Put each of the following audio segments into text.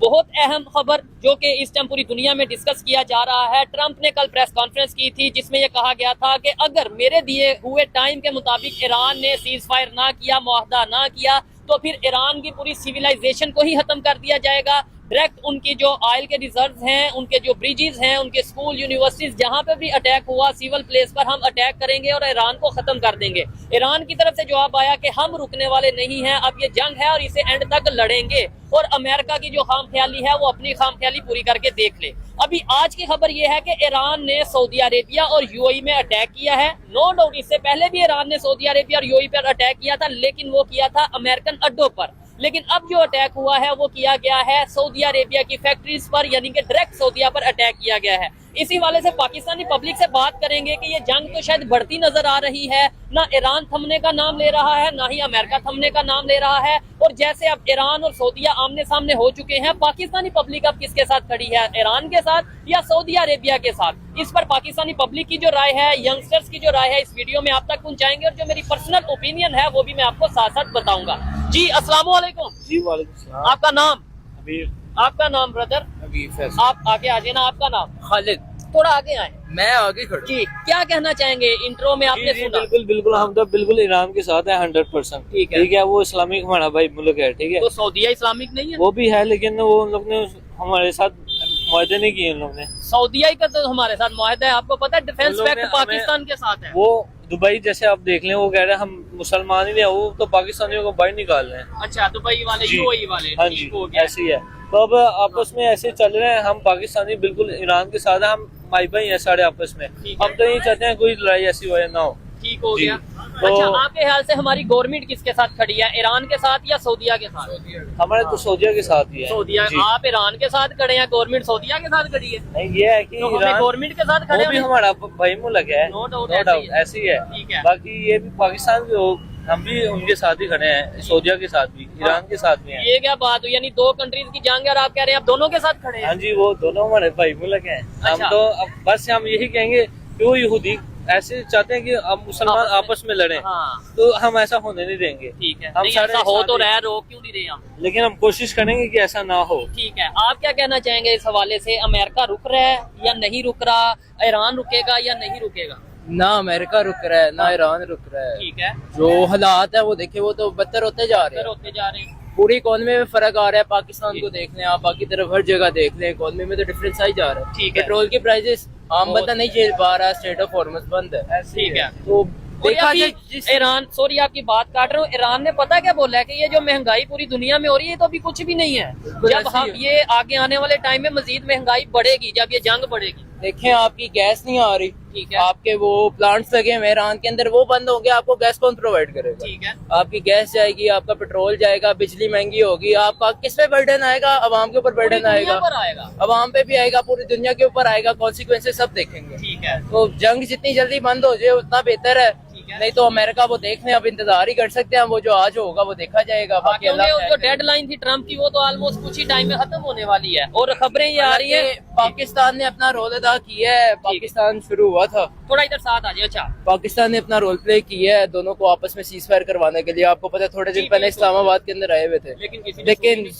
बहुत अहम खबर जो कि इस टाइम पूरी दुनिया में डिस्कस किया जा रहा है। ट्रंप ने कल प्रेस कॉन्फ्रेंस की थी जिसमें यह कहा गया था कि अगर मेरे दिए हुए टाइम के मुताबिक ईरान ने सीज फायर ना किया, मुआहदा ना किया, तो फिर ईरान की पूरी सिविलाइजेशन को ही खत्म कर दिया जाएगा। डायरेक्ट उनकी जो ऑयल के रिजर्व हैं, उनके जो ब्रिजेस हैं, उनके स्कूल, यूनिवर्सिटीज, जहां पे भी अटैक हुआ सिविल प्लेस पर हम अटैक करेंगे और ईरान को खत्म कर देंगे। ईरान की तरफ से जवाब आया कि हम रुकने वाले नहीं हैं, अब ये जंग है और इसे एंड तक लड़ेंगे। और अमेरिका की जो खामख्याली है वो अपनी खामख्याली पूरी करके देख ले। अभी आज की खबर ये है कि ईरान ने सऊदी अरेबिया और यूएई में अटैक किया है। नो डाउट इससे पहले भी ईरान ने सऊदी अरेबिया और यूएई पर अटैक किया था, लेकिन वो किया था अमेरिकन अड्डों पर। लेकिन अब जो अटैक हुआ है वो किया गया है सऊदी अरेबिया की फैक्ट्रीज पर, यानी कि डायरेक्ट सऊदीया पर अटैक किया गया है। इसी वाले से पाकिस्तानी पब्लिक से बात करेंगे कि ये जंग तो शायद बढ़ती नजर आ रही है, ना ईरान थमने का नाम ले रहा है, ना ही अमेरिका थमने का नाम ले रहा है। और जैसे अब ईरान और सऊदीया आमने सामने हो चुके हैं, पाकिस्तानी पब्लिक अब किसके साथ खड़ी है, ईरान के साथ या सऊदी अरेबिया के साथ? इस पर पाकिस्तानी पब्लिक की जो राय है, यंगस्टर्स की जो राय है, इस वीडियो में आप तक पहुंचाएंगे। और जो मेरी पर्सनल ओपिनियन है वो भी मैं आपको साथ साथ बताऊंगा। जी अस्सलाम वालेकुम। जी वालेकुम सलाम। आपका नाम? अबीर। आपका नाम ब्रदर? अबीर। आप आगे आ जाए ना। आपका नाम? खालिद। थोड़ा आगे आए। मैं आगे खड़ा। जी क्या कहना चाहेंगे? इंट्रो में आपने जी, सुना। बिल्कुल बिल्कुल, हम तो बिल्कुल ईरान के साथ है 100%। ठीक है। ठीक है, वो इस्लामिक हमारा भाई मुल्क है। ठीक है, तो सऊदीया इस्लामिक नहीं है? वो भी है, लेकिन वो उन लोग ने हमारे साथ मुआहदे नहीं किए। उन लोग ने सऊदीया का तो हमारे साथ मुआहदा है, आपको पता है। डिफेंस उन लोगों पैक्ट ने पाकिस्तान के साथ है। वो दुबई जैसे आप देख लें, वो कह रहे हैं हम मुसलमान ही नहीं है, वो तो पाकिस्तानियों को बाहर निकाल रहे हैं। अच्छा, दुबई वाले, जी। यूएई वाले। हाँ ठीक जी, हो गया। ऐसे ही है। तो अब आपस में ऐसे चल रहे हैं, हम पाकिस्तानी बिल्कुल ईरान के साथ है, हम भाई भाई हैं सारे आपस में। ठीक है। हम तो यही चाहते हैं कोई लड़ाई ऐसी वजह ना हो। ठीक हो जी। गया। तो अच्छा, आपके ख्याल से हमारी गवर्नमेंट किसके साथ खड़ी है, ईरान के साथ या सऊदीया के साथ? हमारे तो सऊदीया के साथ ही है। सऊदीया। जी। आप ईरान के साथ खड़े हैं, गवर्नमेंट सऊदीया के साथ खड़ी है? नहीं, ये है कि तो हमें ईरान गवर्नमेंट के साथ खड़े वो भी होने- हमारा भाई मुल्क है। नो डाउट नो डाउट ऐसी है। ठीक है। बाकी ये भी पाकिस्तान भी हो, हम भी उनके साथ ही खड़े हैं, सऊदीया के साथ भी, ईरान के साथ भी हैं। ये क्या बात हुई? यानी दो कंट्रीज की जंग है और आप कह रहे हैं आप दोनों के साथ खड़े हैं? हाँ जी, वो दोनों हमारे भाई मुल्क हैं। अच्छा। हम तो अब बस हम यही कहेंगे कि वो यहूदी ऐसे चाहते हैं कि अब मुसलमान आपस में लड़ें, हाँ। तो हम ऐसा होने नहीं देंगे। ठीक है। हम नहीं, सारे ऐसा हो साथ तो ही- रहा है, रोक क्यों नहीं रहे हम? लेकिन हम कोशिश करेंगे कि ऐसा ना हो। ठीक है। आप क्या कहना चाहेंगे इस हवाले से? अमेरिका रुक रहा है या नहीं रुक रहा? ईरान रुकेगा या नहीं रुकेगा? ना अमेरिका रुक रहा है, ना ईरान रुक रहा है। ठीक है। जो हालात है वो देखिए, वो तो बदतर होते जा रहे फिर हैं। होते जा रहे हैं। पूरी इकोनॉमी में फर्क आ रहा है। पाकिस्तान को देख लें आप, बाकी तरफ हर जगह देख लें, इकोनॉमी में तो डिफरेंस आ ही जा रहा है। ठीक है। पेट्रोल की प्राइसेस आम बहुत- बंदा नहीं झेल पा रहा, स्टेट ऑफ हॉर्मस बंद है। ठीक है। तो और देखा अभी जाए जिस ईरान, सॉरी आपकी बात काट रहा हूँ, ईरान ने पता क्या बोला है कि ये जो महंगाई पूरी दुनिया में हो रही है तो अभी कुछ भी नहीं है। जब ऐसी हम है। ये आगे आने वाले टाइम में मजीद महंगाई बढ़ेगी, जब ये जंग बढ़ेगी। देखें, आपकी गैस नहीं आ रही। ठीक है। आपके वो प्लांट्स लगे हुए हैं ईरान के अंदर, वो बंद हो गया, आपको गैस कौन प्रोवाइड करेगा? ठीक है। आपकी गैस जाएगी, आपका पेट्रोल जाएगा, बिजली महंगी होगी, आपका किस पे बर्डन आएगा? आवाम के ऊपर पूरी बर्डन दुनिया आएगा, पर आएगा। आवाम पे भी आएगा, पूरी दुनिया के ऊपर आएगा। कॉन्सिक्वेंसेस सब देखेंगे। ठीक है। तो जंग जितनी जल्दी बंद हो जाए उतना बेहतर है। ठीक है। नहीं तो अमेरिका वो देख लें, अब इंतजार ही कर सकते हैं। वो जो आज होगा वो देखा जाएगा। बाकी क्योंकि अल्लाह जो खैर करे। डेडलाइन थी ट्रम्प की वो तो ऑलमोस्ट कुछ ही टाइम में खत्म होने वाली है। और खबरें ये आ रही है पाकिस्तान ने अपना रोल अदा किया है। पाकिस्तान शुरू हुआ था, थोड़ा इधर साथ आ जाए। अच्छा, पाकिस्तान ने अपना रोल प्ले किया है दोनों को आपस में सीज फायर करवाने के लिए। आपको पता है थोड़े दिन जी, पहले बिल्कुल। इस्लामाबाद के अंदर आए हुए थे, लेकिन किसी ने लेकिन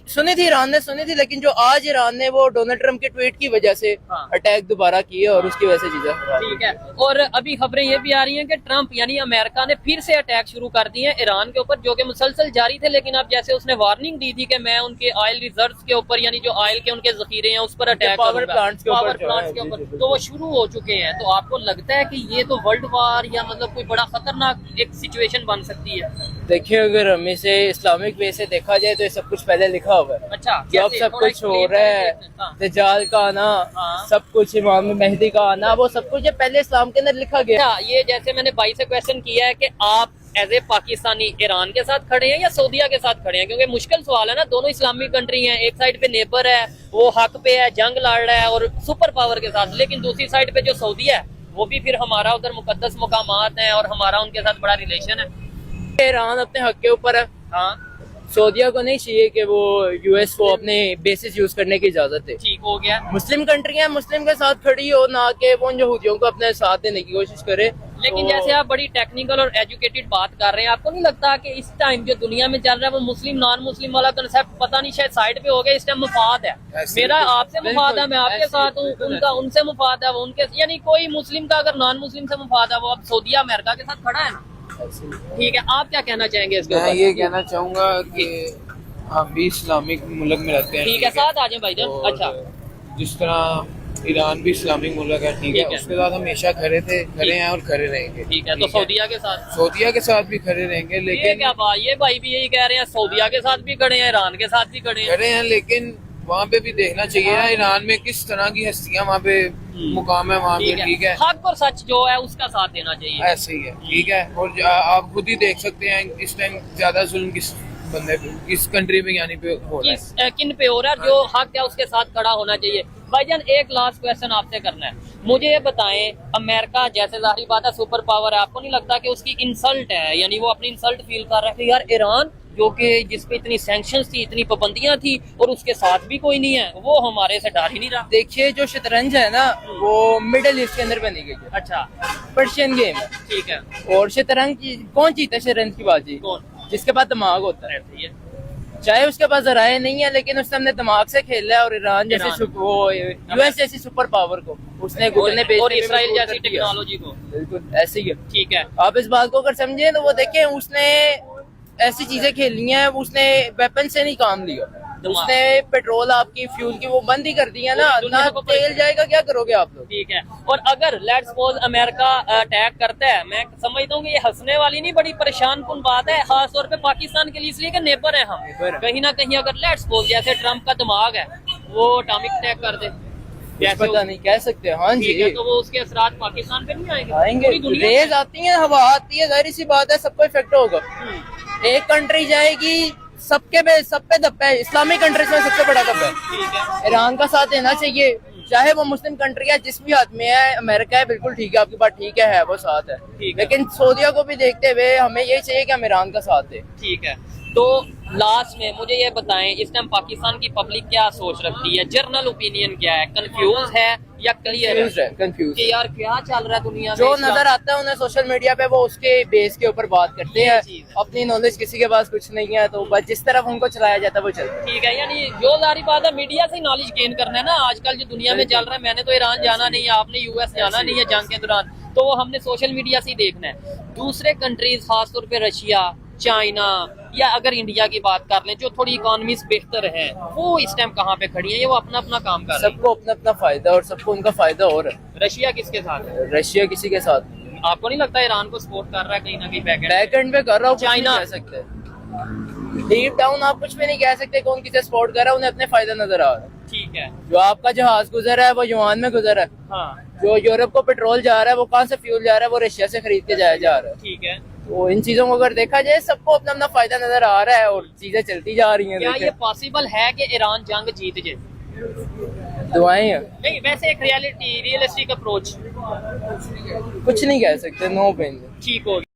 सुनी थी, ईरान ने सुनी थी। लेकिन जो आज ईरान ने वो डोनाल्ड ट्रम्प के ट्वीट की वजह से हाँ। अटैक दोबारा किए और उसकी वजह से चीजें खराब हुई। ठीक है। और अभी खबरें ये भी आ रही हैं कि ट्रम्प यानी अमेरिका ने फिर से अटैक शुरू कर दिए हैं ईरान के ऊपर, जो कि मुसलसल जारी थे। लेकिन अब जैसे उसने वार्निंग दी थी कि मैं उनके ऑयल रिजर्व्स के ऊपर, यानी जो ऑयल के उनके जखीरे हैं उस पर अटैक पावर करूंगा। प्लांट्स के ऊपर पावर जो प्लांट्स है, के जी, ऊपर जी, तो वो शुरू हो चुके हैं। तो आपको लगता है कि ये तो वर्ल्ड वार या मतलब कोई बड़ा खतरनाक एक सिचुएशन बन सकती है? देखिए, अगर हम इसे इस्लामिक वे से देखा जाए तो ये सब कुछ पहले लिखा हुआ है। अच्छा, जो अब कैसे? सब थोड़ा कुछ हो explain रहा है, करें। हाँ। दज्जाल का आना, हाँ। सब कुछ इमाम मेहदी का आना, वो सब कुछ ये पहले इस्लाम के अंदर लिखा गया। अच्छा, ये जैसे मैंने भाई से क्वेश्चन किया है कि आप एज ए पाकिस्तानी ईरान के साथ खड़े हैं या सऊदीया के साथ खड़े हैं? क्योंकि मुश्किल सवाल है ना, दोनों इस्लामिक कंट्री हैं। एक साइड पे नेबर है, वो हक पे है, जंग लड़ रहा है और सुपर पावर के साथ, लेकिन दूसरी साइड पे जो सऊदीया है वो भी फिर हमारा उधर मुकद्दस मुकामात है और हमारा उनके साथ बड़ा रिलेशन है। ईरान अपने हक के ऊपर है। हाँ, सऊदीया को नहीं चाहिए कि वो यूएस को अपने बेसिस यूज करने की इजाजत दे। ठीक हो गया। मुस्लिम कंट्री है, मुस्लिम के साथ खड़ी हो, ना कि वो यहूदियों को अपने साथ देने की कोशिश करे। लेकिन तो- जैसे आप बड़ी टेक्निकल और एजुकेटेड बात कर रहे हैं, आपको नहीं लगता कि इस टाइम जो दुनिया में चल रहा है वो मुस्लिम नॉन मुस्लिम वाला कंसेप्ट पता नहीं शायद साइड पे हो गया, इस टाइम मुफाद है, ऐसे मेरा बिल्कुल, आपसे मुफाद है, मैं आपके ऐसे साथ हूँ, बिल्कुल उनका उनसे मुफाद है, वो उनके, यानी कोई मुस्लिम का अगर नॉन मुस्लिम से मुफाद है वो अब सऊदी अमेरिका के साथ खड़ा है ना। ठीक है, आप क्या कहना चाहेंगे इसके मैं ऊपर? ये कहना चाहूंगा कि हम भी इस्लामिक मुल्क में रहते हैं। ठीक है, साथ आ जाए भाईजान। और अच्छा, जिस तरह ईरान भी इस्लामिक मुल्क है, ठीक है, ठीक है। उसके साथ हमेशा खड़े थे, खड़े हैं और खड़े रहेंगे। ठीक है, तो सऊदिया के साथ सऊदिया के साथ भी खड़े रहेंगे, ये लेकिन क्या बात, ये भाई भी यही कह रहे हैं, सऊदिया के साथ भी खड़े हैं, ईरान के साथ भी खड़े हैं। खड़े हैं, लेकिन वहाँ पे भी देखना चाहिए ना ईरान में किस तरह की हस्तियां वहाँ पे मुकाम है वहाँ पे, ठीक है, हक और सच जो है उसका साथ देना चाहिए। ऐसे ही है, ठीक है। और आप खुद ही देख सकते हैं इस टाइम ज्यादा जुल्म किस बंदे पे, किस कंट्री में यानी पे हो रहा है। किन पे हो रहा है, जो हक है उसके साथ खड़ा होना चाहिए। भाईजान एक लास्ट क्वेश्चन आपसे करना है, मुझे ये बताएं, अमेरिका जैसे जाहिर बात है सुपर पावर है, आपको नहीं लगता कि उसकी इंसल्ट है, यानी वो अपनी इंसल्ट फील कर रहा है कि यार ईरान जो कि जिसपे इतनी सैंक्शंस थी, इतनी पाबंदियां थी और उसके साथ भी कोई नहीं है, वो हमारे से डर ही नहीं रहा। देखिए जो शतरंज है ना वो मिडिल ईस्ट के अंदर बनी गई है, अच्छा, पर्शियन गेम है। ठीक है, और शतरंज कौन जीता है शतरंज की बाजी? कौन? जिसके पास दिमाग होता है, ऐसे ही है। चाहे उसके पास राय नहीं है लेकिन उसने अपने दिमाग से खेला है। और ईरान जैसे ईरान। वो यूएस जैसी सुपर पावर को उसने घुटने पे और इसराइल जैसी टेक्नोलॉजी को, बिल्कुल ऐसे ही है। ठीक है, आप इस बात को अगर समझे तो वो देखें उसने ऐसी चीजें खेली हैं, उसने वेपन से नहीं काम लिया, उसने पेट्रोल आपकी फ्यूल की वो बंद ही कर दी है ना, पूरी दुनिया ना को तेल जाएगा, क्या करोगे आप लोग? ठीक है। और अगर लेट्स सपोज अमेरिका अटैक करता है, मैं समझता हूँ कि ये हंसने वाली नहीं, बड़ी परेशान कुन बात है, खास तौर पे पाकिस्तान के लिए, इसलिए कि नेबर है हम, नेबर है। कहीं ना कहीं अगर लेट्स सपोज जैसे ट्रम्प का दिमाग है वो एटॉमिक अटैक कर दे, जैसे पता नहीं, कह सकते। हाँ ठीक है, जी तो वो उसके असरात पाकिस्तान पे नहीं आएंगे, आएंगे, पूरी दुनिया रेज आती है, हवा आती है, जाहिर सी बात है सबको इफेक्ट होगा। एक कंट्री जाएगी सब पे दब्बा है, इस्लामिक कंट्रीज में सबसे बड़ा दब्बा है। ठीक है, ईरान का साथ देना चाहिए, चाहे वो मुस्लिम कंट्री है, जिस भी हाथ में है, अमेरिका है, बिल्कुल ठीक है, आपकी बात ठीक है वो साथ है, ठीक है। लेकिन सऊदिया को भी देखते हुए हमें यही चाहिए कि हम ईरान का साथ दें। ठीक है। तो लास्ट में मुझे ये बताएं, इस टाइम पाकिस्तान की पब्लिक क्या सोच रखती है, जर्नल ओपिनियन क्या है, कंफ्यूज है या क्लियर है कंफ्यूज कि यार क्या चल रहा है दुनिया में? जो इसका- नजर आता है उन्हें सोशल मीडिया पे वो उसके बेस के ऊपर बात करते ये हैं, चीज़ है। अपनी नॉलेज किसी के पास कुछ नहीं है, तो बस जिस तरफ उनको चलाया जाता है वो चलता है। ठीक है, यानी जो जारी बात है मीडिया से नॉलेज गेन करना है ना, आजकल जो दुनिया में चल रहा है, मैंने तो ईरान जाना नहीं है, आपने यूएस जाना नहीं है जंग के दौरान, तो वो हमने सोशल मीडिया से ही देखना है। दूसरे कंट्रीज खासतौर पे रशिया, चाइना या अगर इंडिया की बात कर लें जो थोड़ी इकोनॉमीज बेहतर है, वो इस टाइम कहाँ पे खड़ी है, ये वो अपना अपना काम कर रहे सबको अपना अपना फायदा और सबको उनका फायदा हो रहा हैं। रशिया किसके साथ है? है, रशिया किसी के साथ नहीं। आपको नहीं लगता ईरान को सपोर्ट कर रहा है कहीं ना कहीं बैक बैकएंड पे कर रहा हूँ, चाइना- कह सकते हैं डीप डाउन आप कुछ भी नहीं कह सकते कौन किसे सपोर्ट कर रहा है, उन्हें अपने फायदा नजर आ रहा है। ठीक है, जो आपका जहाज गुजरा है वो युआन में गुजरा है, हाँ जो यूरोप को पेट्रोल जा रहा है वो कहाँ से फ्यूल जा रहा है, वो रशिया से खरीद के जाया जा रहा है। ठीक है। तो इन चीजों को अगर देखा जाए सबको अपना अपना फायदा नजर आ रहा है और चीजें चलती जा रही हैं। क्या देखें। ये पॉसिबल है कि ईरान जंग जीत जाए? दुआएं हैं, नहीं, वैसे एक रियलिस्टिक अप्रोच कुछ नहीं कह सकते, नो ओपिनियन। ठीक होगी।